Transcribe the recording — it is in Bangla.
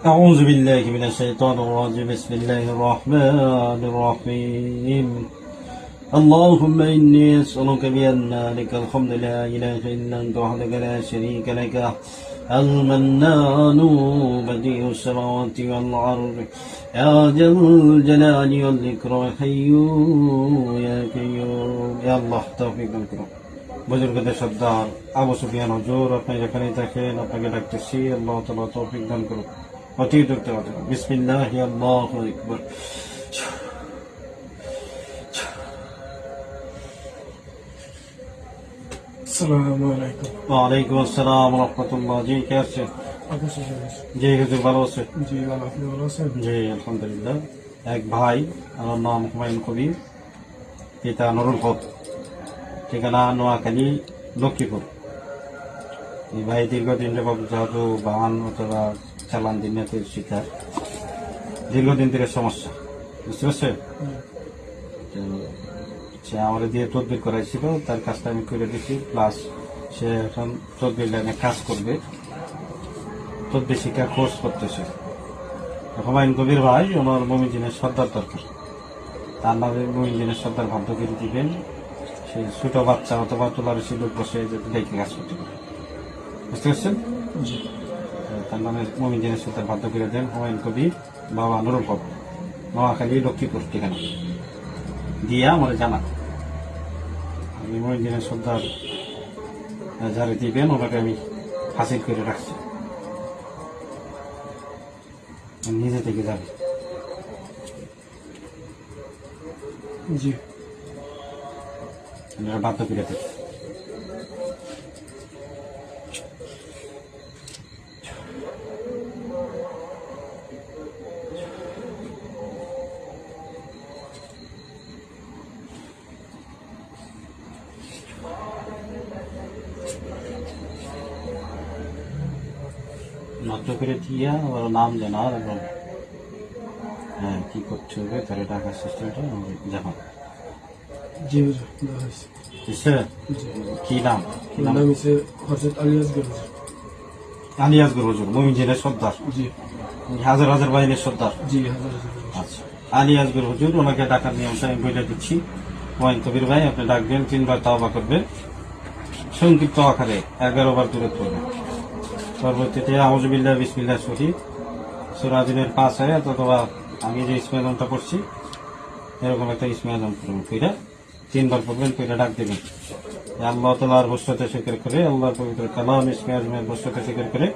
أعوذ بالله من الشيطان الرجيم بسم الله الرحمن الرحيم اللهم إني أسألك بأن لك الحمد لا إله إلا أنت وحدك لا شريك لك المنان بديع السماوات والأرض يا ذا الجلال والإكرام حي يا قيوم يا الله توفيق الكرام বুজুর্গদের সর্দার আবু সুফিয়ান হুজুর, আপনি যেখানেই থাকেন আপনাকে ডাকতেছি। আল্লাহ তাআলা তৌফিক দান করুন। অতি দ্রুত বিসমিল্লাহ আল্লাহু আকবার। আসসালামু আলাইকুম। ওয়ালাইকুম আসসালাম ওয়া রাহমাতুল্লাহ। জি কে আছেন? জি হুজুর ভালো আছে? জি ভালো, আপনি ভালো আছেন? জি আলহামদুলিল্লাহ। এক ভাই, আমার নাম হুমায়ুন কবির, পিতা নুরুল হক, ঠিকানা নোয়াখালী লক্ষ্মীপুর। এই ভাই দীর্ঘদিন যাবৎ যেহেতু বাহন অথবা চালান দিনের শিকার, দীর্ঘদিন ধরে সমস্যা, বুঝতে পারছেন? তো সে আমার দিয়ে তদবির করাইছিল, তার কাজটা আমি করে দিচ্ছি, প্লাস সে এখন তদবির লাইনে কাজ করবে, তদবির শিক্ষা কোর্স করতেছে। হুমায়ুন কবির ভাই আমার মমিনজিনের সর্দার দরকার, তার নামে মমিনজিনের সর্দার ভাগ্যগিরি দিবেন। সে ছোট বাচ্চা অথবা তোলারসি লোক বসে দেখে কাজ করতে পারে, বুঝতে পারছেন? তার নামে মমিনজিনের সর্দার ভাগ্য করে দেন হুমায়ুন কবির, বাবা নুরুল হক, নোয়াখালী লক্ষ্মীপুর, ঠিকানা দিয়া আমার জানা। আমি মমিনজিনের সর্দার যারা দিবেন ওনাকে আমি হাসিল করে রাখছি, নিজে থেকে যাবে। জি বাধ্য করে দেবে। নষ্ট করে দিয়া ওর নাম জানার এবং হ্যাঁ কি করতে হবে তাহলে টাকার সিস্টেমটা জানাব। জি হুজুর, দেওয়া হয়েছে। বুঝছে? কি নাম? কি নাম? নাম হচ্ছে হযরত আলিয়াসগর হুজুর। আলিয়াসগর হুজুর মমিনজিনের সর্দার, জি হাজার হাজার বাহিনীর সর্দার। জি হাজার হাজার। আচ্ছা, আলিয়াসগর হুজুর, ওনাকে ডাকার নিয়মটা আমি বলে দিচ্ছি। হুমায়ুন কবির ভাই আপনি ডাকবেন, 3 বার তাওবা করবেন সংক্ষিপ্ত আকারে, 11 বার দূরে করবেন। পরবর্তীতে আউযু বিল্লাহি বিসমিল্লাহ শরীফ সূরা জিনের 5 আয়াত অথবা আমি যে ইসমে আজমটা করছি এরকম একটা ইসমে আজম করবেন, কইরা 3 বার পড়বেন, কইরা ডাক দেবেন। আল্লাহ তাআলার বশতে স্বীকার করে, আল্লাহর পবিত্র কালাম ইসমে আজমের বশতে স্বীকার করে